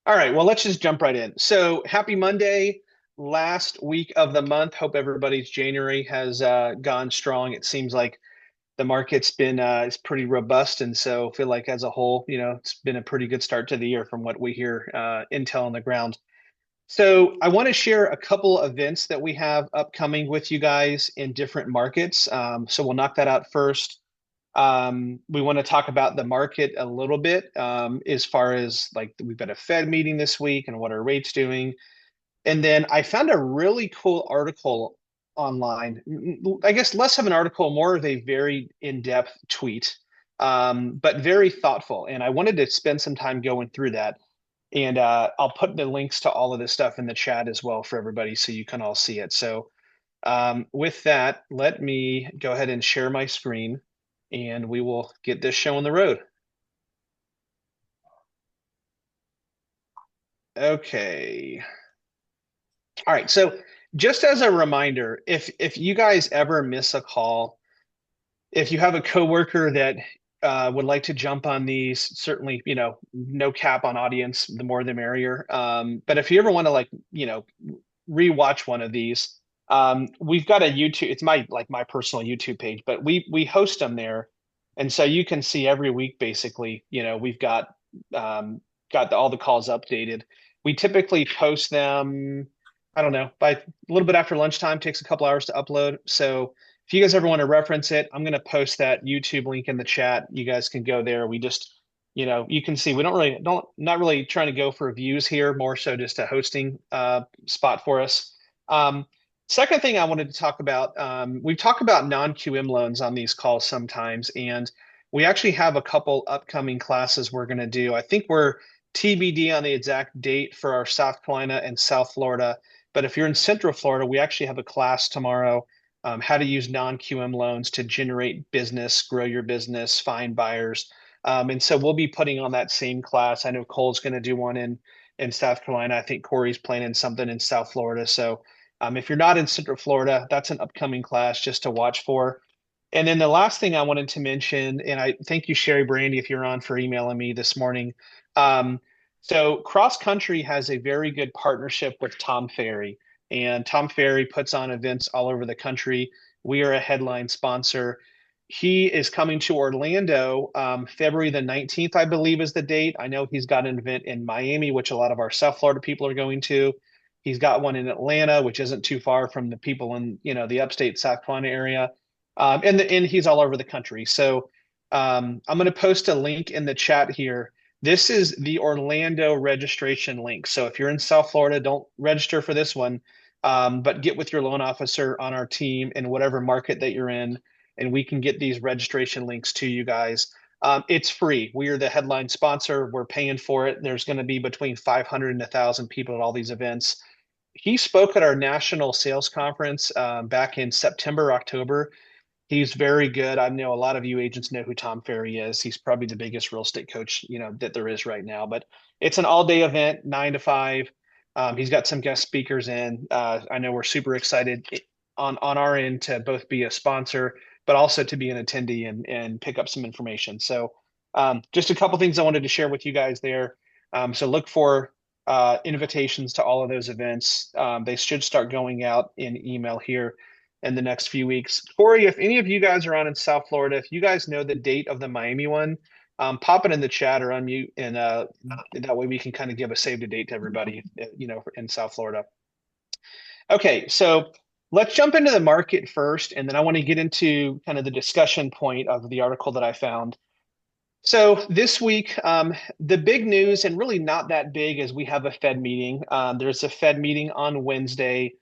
All right, well, let's just jump right in. So, happy Monday, last week of the month. Hope everybody's January has gone strong. It seems like the market's been is pretty robust, and so feel like as a whole, it's been a pretty good start to the year from what we hear intel on the ground. So, I want to share a couple events that we have upcoming with you guys in different markets. So, we'll knock that out first. We want to talk about the market a little bit as far as like we've got a Fed meeting this week and what are rates doing. And then I found a really cool article online. I guess less of an article, more of a very in-depth tweet, but very thoughtful. And I wanted to spend some time going through that. And I'll put the links to all of this stuff in the chat as well for everybody so you can all see it. So with that, let me go ahead and share my screen and we will get this show on the road. Okay. All right. So just as a reminder, if you guys ever miss a call, if you have a coworker that would like to jump on these, certainly, no cap on audience, the more the merrier. But if you ever want to rewatch one of these, we've got a YouTube, it's my personal YouTube page, but we host them there. And so you can see every week basically, we've got all the calls updated. We typically post them, I don't know, by a little bit after lunchtime, takes a couple hours to upload. So if you guys ever want to reference it, I'm going to post that YouTube link in the chat. You guys can go there. We just, you can see we not really trying to go for views here, more so just a hosting spot for us. Second thing I wanted to talk about, we've talked about non-QM loans on these calls sometimes, and we actually have a couple upcoming classes we're going to do. I think we're TBD on the exact date for our South Carolina and South Florida. But if you're in Central Florida, we actually have a class tomorrow, how to use non-QM loans to generate business, grow your business, find buyers. And so we'll be putting on that same class. I know Cole's going to do one in South Carolina. I think Corey's planning something in South Florida. So if you're not in Central Florida, that's an upcoming class just to watch for. And then the last thing I wanted to mention, and I thank you, Sherry Brandy, if you're on for emailing me this morning. So Cross Country has a very good partnership with Tom Ferry, and Tom Ferry puts on events all over the country. We are a headline sponsor. He is coming to Orlando February the 19th, I believe, is the date. I know he's got an event in Miami, which a lot of our South Florida people are going to. He's got one in Atlanta, which isn't too far from the people in the upstate South Carolina area, and he's all over the country. So I'm going to post a link in the chat here. This is the Orlando registration link. So if you're in South Florida, don't register for this one, but get with your loan officer on our team in whatever market that you're in, and we can get these registration links to you guys. It's free. We are the headline sponsor. We're paying for it. There's going to be between 500 and 1,000 people at all these events. He spoke at our national sales conference back in September, October. He's very good. I know a lot of you agents know who Tom Ferry is. He's probably the biggest real estate coach, that there is right now. But it's an all-day event, 9 to 5. He's got some guest speakers in. I know we're super excited on our end to both be a sponsor, but also to be an attendee and pick up some information. So just a couple things I wanted to share with you guys there. So look for invitations to all of those events. They should start going out in email here in the next few weeks. Corey, if any of you guys are on in South Florida, if you guys know the date of the Miami one, pop it in the chat or unmute, and that way we can kind of give a save the date to everybody, in South Florida. Okay, so let's jump into the market first, and then I want to get into kind of the discussion point of the article that I found. So this week, the big news, and really not that big, is we have a Fed meeting. There's a Fed meeting on Wednesday.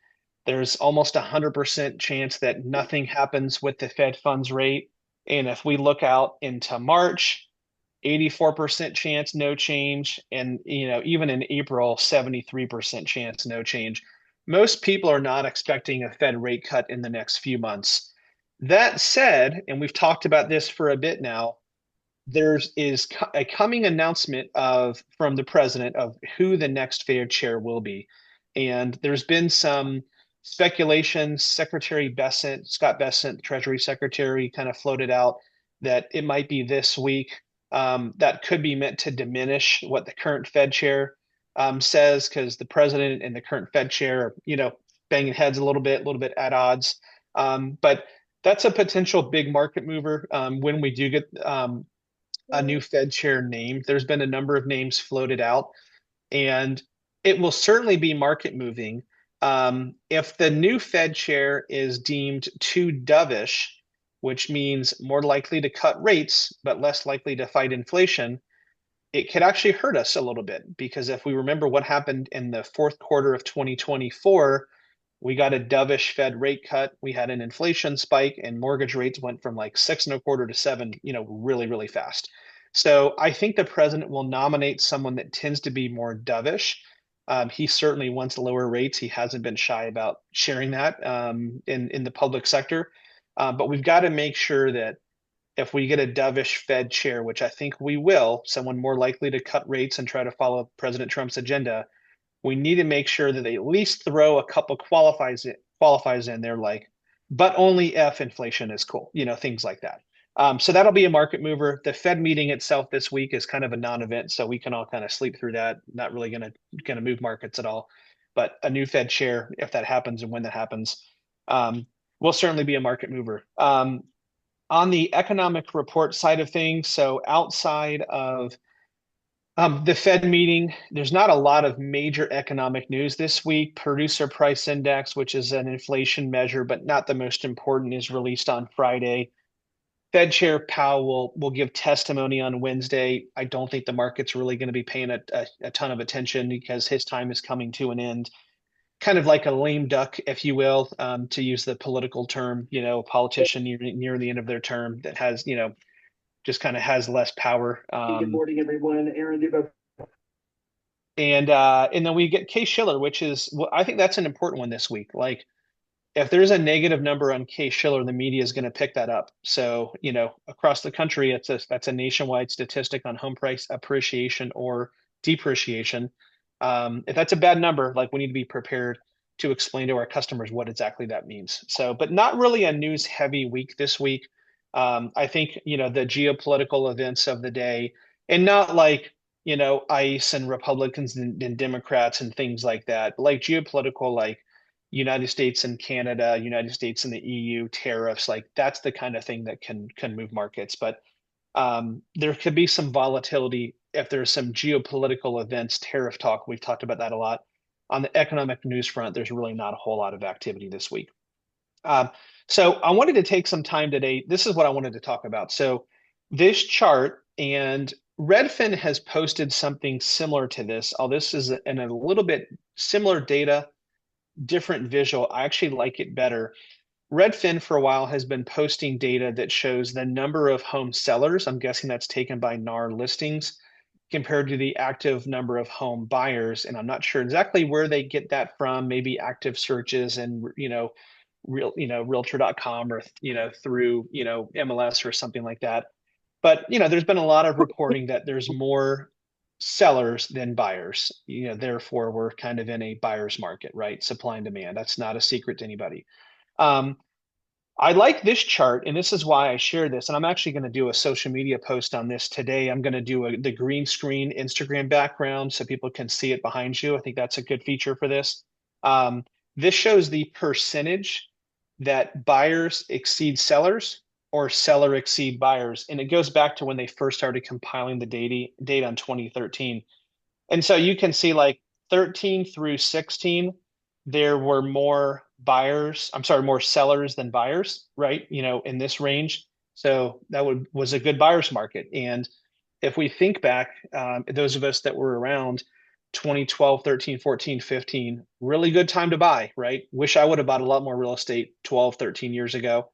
There's almost 100% chance that nothing happens with the Fed funds rate. And if we look out into March, 84% chance no change. And even in April, 73% chance no change. Most people are not expecting a Fed rate cut in the next few months. That said, and we've talked about this for a bit now, there is a coming announcement from the president of who the next Fed chair will be. And there's been some speculation. Secretary Bessent, Scott Bessent, Treasury Secretary, kind of floated out that it might be this week. That could be meant to diminish what the current Fed chair says, because the president and the current Fed chair are, banging heads a little bit at odds. But that's a potential big market mover when we do get a new Fed chair named. There's been a number of names floated out, and it will certainly be market moving. If the new Fed chair is deemed too dovish, which means more likely to cut rates but less likely to fight inflation, it could actually hurt us a little bit, because if we remember what happened in the fourth quarter of 2024, we got a dovish Fed rate cut. We had an inflation spike, and mortgage rates went from like 6.25 to 7, really, really fast. So I think the president will nominate someone that tends to be more dovish. He certainly wants lower rates. He hasn't been shy about sharing that in the public sector. But we've got to make sure that if we get a dovish Fed chair, which I think we will, someone more likely to cut rates and try to follow President Trump's agenda, we need to make sure that they at least throw a couple qualifies in there, like, but only if inflation is cool, things like that. So that'll be a market mover. The Fed meeting itself this week is kind of a non-event, so we can all kind of sleep through that. Not really gonna move markets at all. But a new Fed chair, if that happens and when that happens, will certainly be a market mover. On the economic report side of things, so outside of the Fed meeting, there's not a lot of major economic news this week. Producer price index, which is an inflation measure, but not the most important, is released on Friday. Fed Chair Powell will give testimony on Wednesday. I don't think the market's really going to be paying a ton of attention because his time is coming to an end. Kind of like a lame duck, if you will, to use the political term, a politician near the end of their term that has, just kind of has less power. Good morning, everyone. Aaron Duba. And then we get Case Shiller, which is, well, I think that's an important one this week. Like, if there's a negative number on Case Shiller, the media is going to pick that up. So, across the country, that's a nationwide statistic on home price appreciation or depreciation. If that's a bad number, like, we need to be prepared to explain to our customers what exactly that means. So, but not really a news heavy week this week. I think, the geopolitical events of the day, and not like, ICE and Republicans and Democrats and things like that, but like geopolitical, like United States and Canada, United States and the EU, tariffs, like that's the kind of thing that can move markets. But there could be some volatility if there's some geopolitical events, tariff talk. We've talked about that a lot. On the economic news front, there's really not a whole lot of activity this week. So I wanted to take some time today. This is what I wanted to talk about. So this chart, and Redfin has posted something similar to this. Oh, this is in a little bit similar data, different visual. I actually like it better. Redfin for a while has been posting data that shows the number of home sellers. I'm guessing that's taken by NAR listings compared to the active number of home buyers. And I'm not sure exactly where they get that from, maybe active searches and, realtor.com or, through, MLS or something like that. But, there's been a lot of reporting that there's more sellers than buyers. Therefore we're kind of in a buyer's market, right? Supply and demand. That's not a secret to anybody. I like this chart, and this is why I share this. And I'm actually going to do a social media post on this today. I'm going to do the green screen Instagram background so people can see it behind you. I think that's a good feature for this. This shows the percentage that buyers exceed sellers or seller exceed buyers. And it goes back to when they first started compiling the data in 2013. And so you can see like 13 through 16, there were more more sellers than buyers, right? In this range. So that was a good buyer's market. And if we think back, those of us that were around 2012, 13, 14, 15, really good time to buy, right? Wish I would have bought a lot more real estate 12, 13 years ago,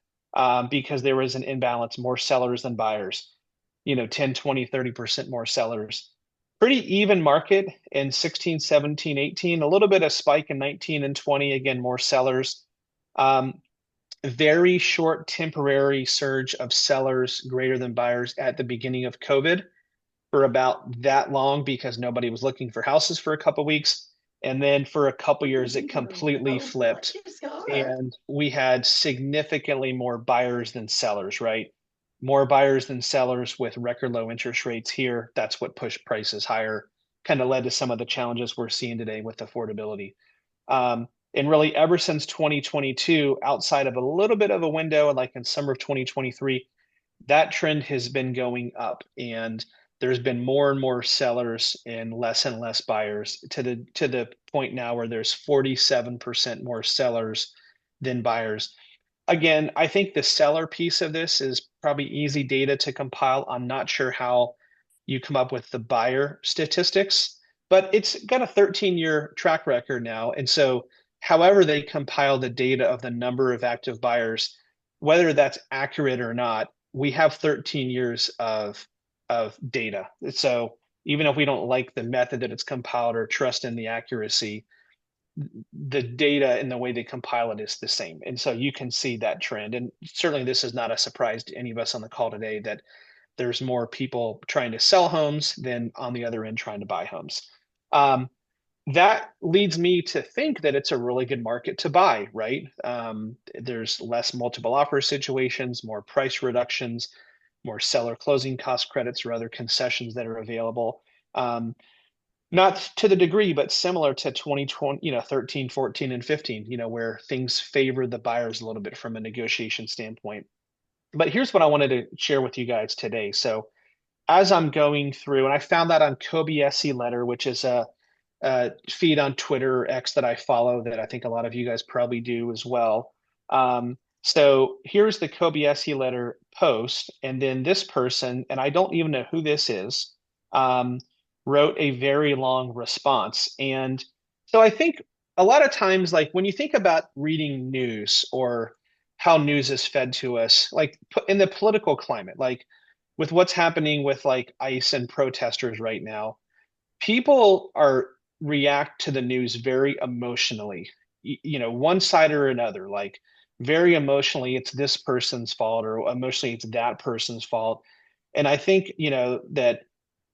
because there was an imbalance, more sellers than buyers, 10, 20, 30% more sellers. Pretty even market in 16, 17, 18, a little bit of spike in 19 and 20, again, more sellers. Very short temporary surge of sellers greater than buyers at the beginning of COVID for about that long because nobody was looking for houses for a couple weeks. And then for a couple years, it completely flipped. And we had significantly more buyers than sellers, right? More buyers than sellers with record low interest rates here. That's what pushed prices higher. kind of led to some of the challenges we're seeing today with affordability. And really, ever since 2022, outside of a little bit of a window, like in summer of 2023, that trend has been going up, and there's been more and more sellers and less buyers to the point now where there's 47% more sellers than buyers. Again, I think the seller piece of this is probably easy data to compile. I'm not sure how you come up with the buyer statistics, but it's got a 13-year track record now. And so, however they compile the data of the number of active buyers, whether that's accurate or not, we have 13 years of data. So even if we don't like the method that it's compiled or trust in the accuracy, the data and the way they compile it is the same. And so you can see that trend. And certainly this is not a surprise to any of us on the call today that there's more people trying to sell homes than on the other end trying to buy homes. Um, that leads me to think that it's a really good market to buy, right? There's less multiple offer situations, more price reductions, more seller closing cost credits or other concessions that are available. Not to the degree, but similar to 2020, 13, 14, and 15, where things favor the buyers a little bit from a negotiation standpoint. But here's what I wanted to share with you guys today. So as I'm going through, and I found that on Kobe SE Letter, which is a feed on Twitter or X that I follow that I think a lot of you guys probably do as well. So here's the Kobe SE Letter post, and then this person, and I don't even know who this is, um, wrote a very long response. And so I think a lot of times, like when you think about reading news or how news is fed to us, like in the political climate, like with what's happening with like ICE and protesters right now, people are react to the news very emotionally, one side or another, like very emotionally it's this person's fault or emotionally it's that person's fault. And I think that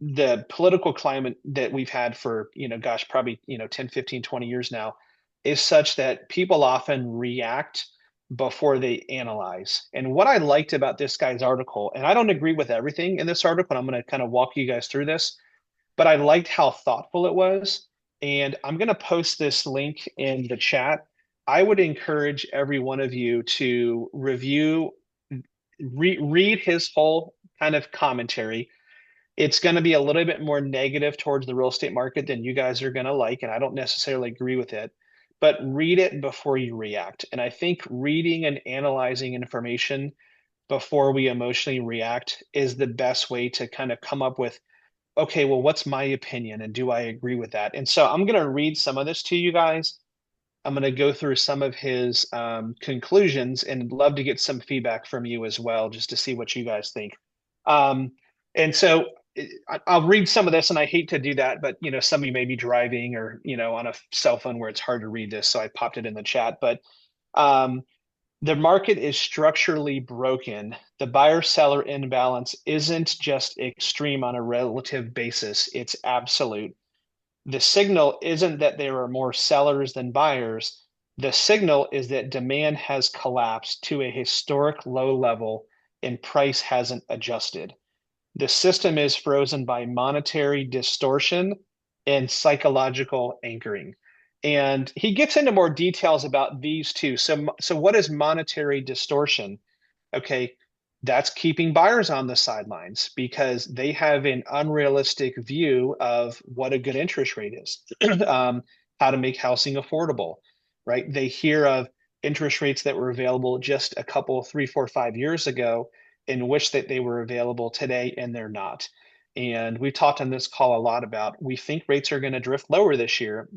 the political climate that we've had for gosh, probably 10, 15, 20 years now is such that people often react before they analyze. And what I liked about this guy's article, and I don't agree with everything in this article, and I'm going to kind of walk you guys through this, but I liked how thoughtful it was. And I'm going to post this link in the chat. I would encourage every one of you to review, read his whole kind of commentary. It's going to be a little bit more negative towards the real estate market than you guys are going to like, and I don't necessarily agree with it, but read it before you react. And I think reading and analyzing information before we emotionally react is the best way to kind of come up with, okay, well, what's my opinion and do I agree with that? And so I'm going to read some of this to you guys. I'm going to go through some of his conclusions and love to get some feedback from you as well, just to see what you guys think. And so I'll read some of this, and I hate to do that, but some of you may be driving or on a cell phone where it's hard to read this, so I popped it in the chat. But um, the market is structurally broken. The buyer-seller imbalance isn't just extreme on a relative basis, it's absolute. The signal isn't that there are more sellers than buyers. The signal is that demand has collapsed to a historic low level and price hasn't adjusted. The system is frozen by monetary distortion and psychological anchoring. And he gets into more details about these two. So what is monetary distortion? Okay, that's keeping buyers on the sidelines because they have an unrealistic view of what a good interest rate is, how to make housing affordable, right? They hear of interest rates that were available just a couple, 3, 4, 5 years ago and wish that they were available today, and they're not. And we talked on this call a lot about we think rates are going to drift lower this year,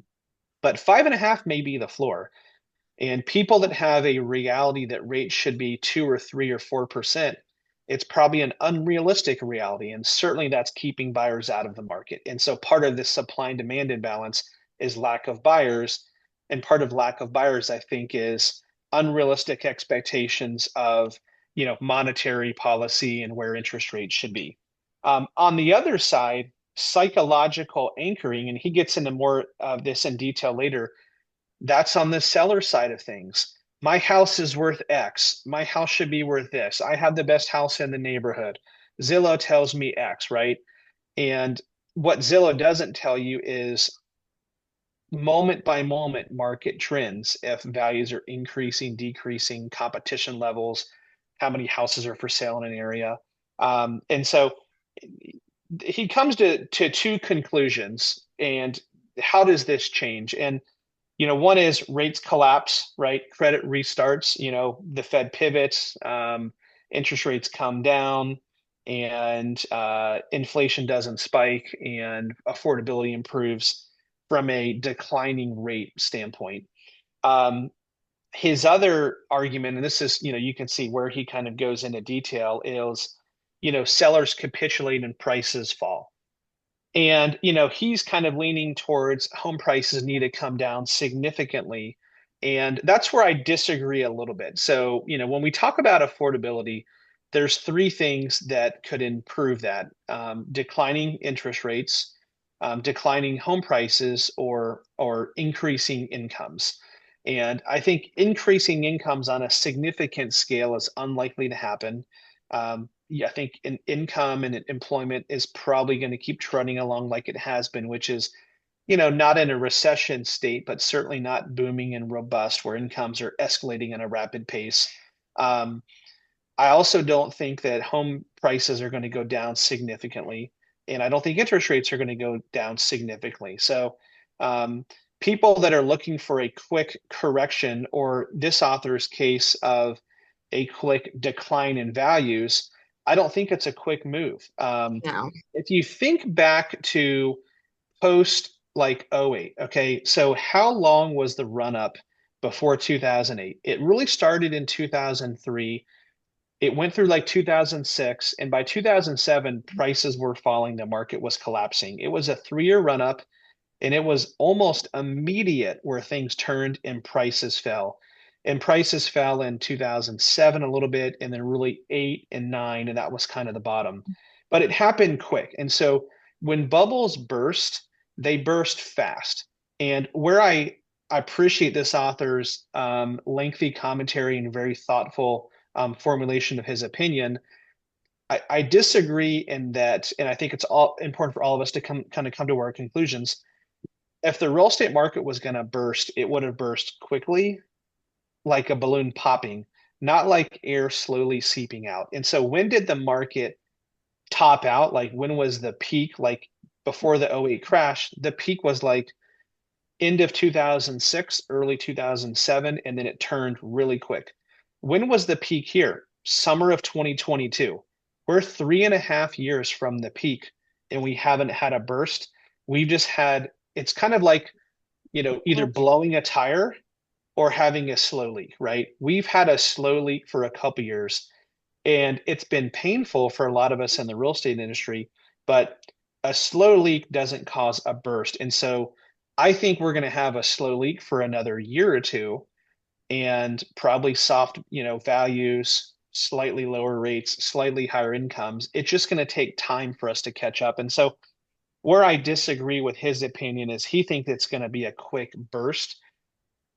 but 5.5 may be the floor. And people that have a reality that rates should be 2 or 3 or 4%, it's probably an unrealistic reality. And certainly that's keeping buyers out of the market. And so part of this supply and demand imbalance is lack of buyers. And part of lack of buyers, I think, is unrealistic expectations of monetary policy and where interest rates should be. On the other side, psychological anchoring, and he gets into more of this in detail later, that's on the seller side of things. My house is worth X. My house should be worth this. I have the best house in the neighborhood. Zillow tells me X, right? And what Zillow doesn't tell you is moment by moment market trends, if values are increasing, decreasing, competition levels, how many houses are for sale in an area. And so he comes to two conclusions. And how does this change? And one is rates collapse, right? Credit restarts, the Fed pivots, interest rates come down, and inflation doesn't spike, and affordability improves from a declining rate standpoint. Um, his other argument, and this is, you can see where he kind of goes into detail, is, sellers capitulate and prices fall. And, he's kind of leaning towards home prices need to come down significantly. And that's where I disagree a little bit. So, when we talk about affordability, there's three things that could improve that: declining interest rates, declining home prices, or increasing incomes. And I think increasing incomes on a significant scale is unlikely to happen. Yeah, I think income and employment is probably going to keep trending along like it has been, which is, not in a recession state, but certainly not booming and robust where incomes are escalating at a rapid pace. Um, I also don't think that home prices are going to go down significantly, and I don't think interest rates are going to go down significantly. So, um, people that are looking for a quick correction, or this author's case of a quick decline in values, I don't think it's a quick move. No. If you think back to post like '08, okay, so how long was the run up before 2008? It really started in 2003. It went through like 2006, and by 2007, prices were falling. The market was collapsing. It was a 3-year run up, and it was almost immediate where things turned and prices fell. And prices fell in 2007 a little bit, and then really 8 and 9, and that was kind of the bottom. But it happened quick. And so when bubbles burst, they burst fast. And where I appreciate this author's lengthy commentary and very thoughtful formulation of his opinion, I disagree in that, and I think it's all important for all of us to come to our conclusions. If the real estate market was going to burst, it would have burst quickly, like a balloon popping, not like air slowly seeping out. And so when did the market top out? Like when was the peak? Like before the '08 crash, the peak was like end of 2006, early 2007, and then it turned really quick. When was the peak here? Summer of 2022. We're 3.5 years from the peak, and we haven't had a burst. We've just had, it's kind of like, either blowing a tire or having a slow leak, right? We've had a slow leak for a couple years, and it's been painful for a lot of us in the real estate industry, but a slow leak doesn't cause a burst. And so I think we're going to have a slow leak for another year or two, and probably soft, values, slightly lower rates, slightly higher incomes. It's just going to take time for us to catch up. And so where I disagree with his opinion is he thinks it's going to be a quick burst.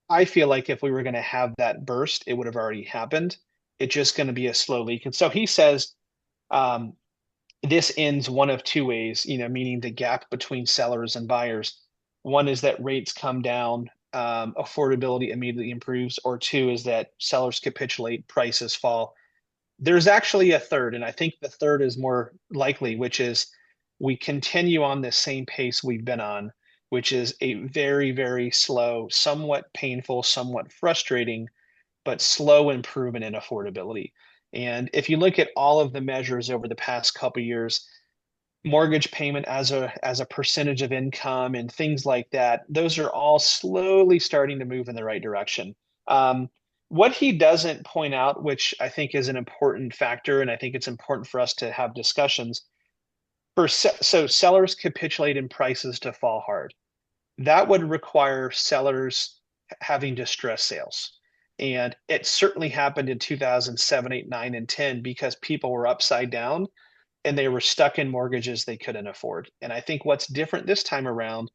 I feel like if we were going to have that burst, it would have already happened. It's just going to be a slow leak. And so he says um, this ends one of two ways, meaning the gap between sellers and buyers. One is that rates come down, affordability immediately improves, or two is that sellers capitulate, prices fall. There's actually a third, and I think the third is more likely, which is we continue on the same pace we've been on, which is a very, very slow, somewhat painful, somewhat frustrating, but slow improvement in affordability. And if you look at all of the measures over the past couple of years, mortgage payment as a percentage of income and things like that, those are all slowly starting to move in the right direction. What he doesn't point out, which I think is an important factor, and I think it's important for us to have discussions, so sellers capitulate in prices to fall hard. That would require sellers having distressed sales. And it certainly happened in 2007, 8, 9, and 10 because people were upside down and they were stuck in mortgages they couldn't afford. And I think what's different this time around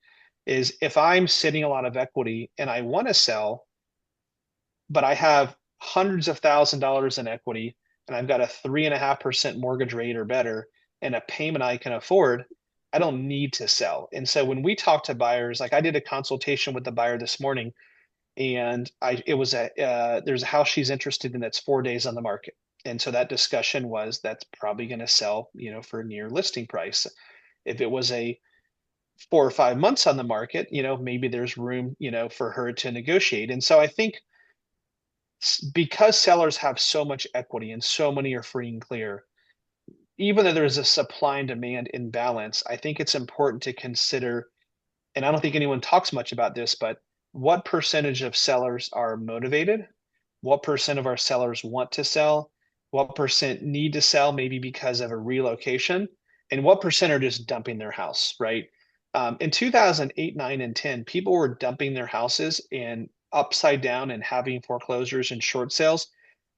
is if I'm sitting a lot of equity and I want to sell, but I have hundreds of $1,000s in equity and I've got a 3.5% mortgage rate or better and a payment I can afford, I don't need to sell. And so when we talk to buyers, like I did a consultation with the buyer this morning, and it was there's a house she's interested in that's 4 days on the market. And so that discussion was that's probably going to sell, for near listing price. If it was a 4 or 5 months on the market, maybe there's room, for her to negotiate. And so I think because sellers have so much equity and so many are free and clear, even though there's a supply and demand imbalance, I think it's important to consider, and I don't think anyone talks much about this, but what percentage of sellers are motivated? What percent of our sellers want to sell? What percent need to sell, maybe because of a relocation? And what percent are just dumping their house, right? In 2008, 9, and 10, people were dumping their houses and upside down and having foreclosures and short sales.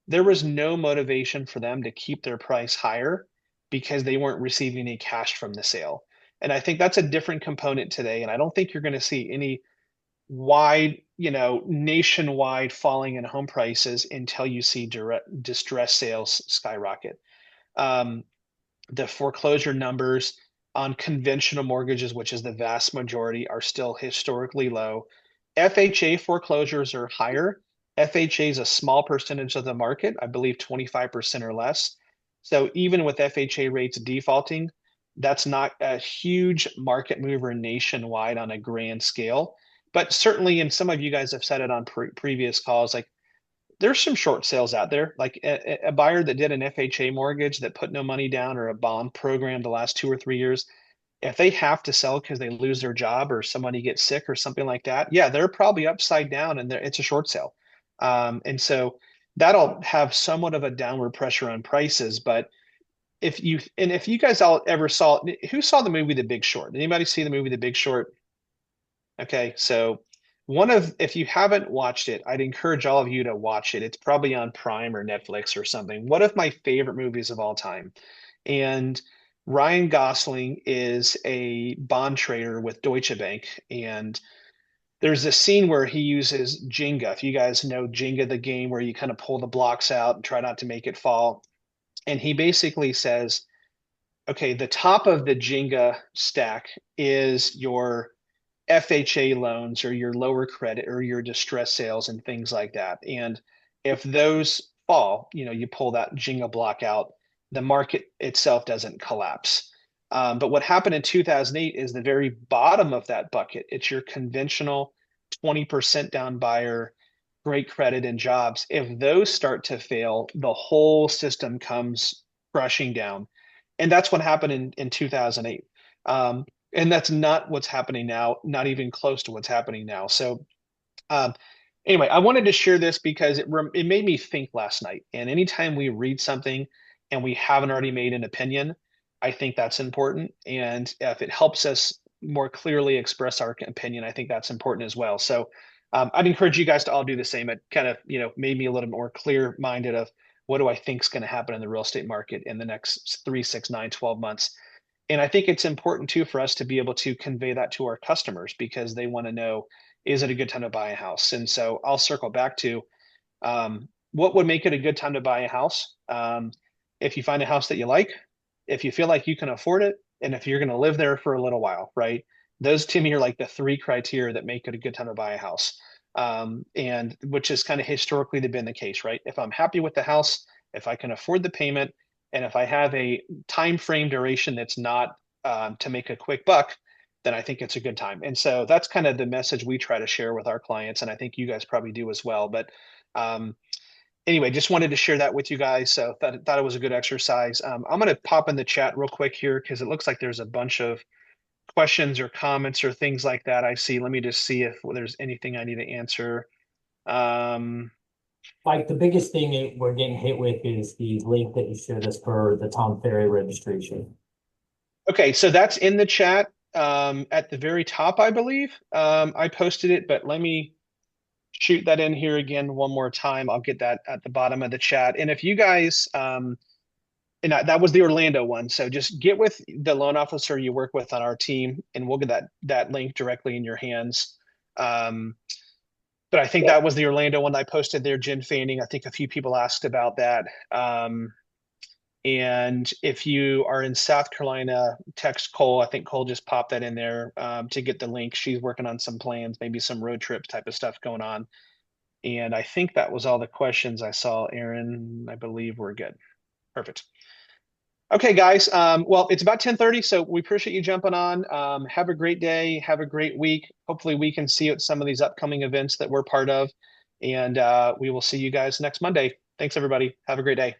There was no motivation for them to keep their price higher because they weren't receiving any cash from the sale. And I think that's a different component today. And I don't think you're going to see any nationwide falling in home prices until you see direct distress sales skyrocket. Um, the foreclosure numbers on conventional mortgages, which is the vast majority, are still historically low. FHA foreclosures are higher. FHA is a small percentage of the market, I believe 25% or less. So even with FHA rates defaulting, that's not a huge market mover nationwide on a grand scale. But certainly, and some of you guys have said it on previous calls, like there's some short sales out there, like a buyer that did an FHA mortgage that put no money down or a bond program the last 2 or 3 years. If they have to sell because they lose their job or somebody gets sick or something like that, yeah, they're probably upside down and it's a short sale. And so that'll have somewhat of a downward pressure on prices. But if you guys all ever who saw the movie The Big Short? Anybody see the movie The Big Short? Okay, so if you haven't watched it, I'd encourage all of you to watch it. It's probably on Prime or Netflix or something. One of my favorite movies of all time. And Ryan Gosling is a bond trader with Deutsche Bank. And there's this scene where he uses Jenga. If you guys know Jenga, the game where you kind of pull the blocks out and try not to make it fall. And he basically says, okay, the top of the Jenga stack is your FHA loans or your lower credit or your distress sales and things like that. And if those fall, you pull that Jenga block out, the market itself doesn't collapse. But what happened in 2008 is the very bottom of that bucket. It's your conventional 20% down buyer, great credit and jobs. If those start to fail, the whole system comes crashing down. And that's what happened in 2008. And that's not what's happening now, not even close to what's happening now. So, um, anyway, I wanted to share this because it made me think last night. And anytime we read something and we haven't already made an opinion, I think that's important. And if it helps us more clearly express our opinion, I think that's important as well. So, I'd encourage you guys to all do the same. It kind of, made me a little more clear minded of what do I think is going to happen in the real estate market in the next 3, 6, 9, 12 months. And I think it's important too for us to be able to convey that to our customers because they want to know, is it a good time to buy a house? And so I'll circle back to what would make it a good time to buy a house? If you find a house that you like, if you feel like you can afford it, and if you're going to live there for a little while, right? Those to me are like the three criteria that make it a good time to buy a house. And which has kind of historically been the case, right? If I'm happy with the house, if I can afford the payment, and if I have a time frame duration that's not to make a quick buck, then I think it's a good time. And so that's kind of the message we try to share with our clients, and I think you guys probably do as well. But um, anyway, just wanted to share that with you guys. So thought it was a good exercise. I'm going to pop in the chat real quick here because it looks like there's a bunch of questions or comments or things like that I see. Let me just see if there's anything I need to answer. Um, Like the biggest thing we're getting hit with is the link that you showed us for the Tom Ferry registration. okay, so that's in the chat at the very top, I believe. I posted it, but let me shoot that in here again one more time. I'll get that at the bottom of the chat. And if you guys, and that was the Orlando one, so just get with the loan officer you work with on our team, and we'll get that link directly in your hands. Um, but I think that was the Orlando one I posted there, Jen Fanning. I think a few people asked about that. And if you are in South Carolina, text Cole. I think Cole just popped that in there to get the link. She's working on some plans, maybe some road trip type of stuff going on. And I think that was all the questions I saw, Aaron. I believe we're good. Perfect. Okay, guys. Well, it's about 10:30, so we appreciate you jumping on. Have a great day. Have a great week. Hopefully we can see you at some of these upcoming events that we're part of. And we will see you guys next Monday. Thanks, everybody. Have a great day.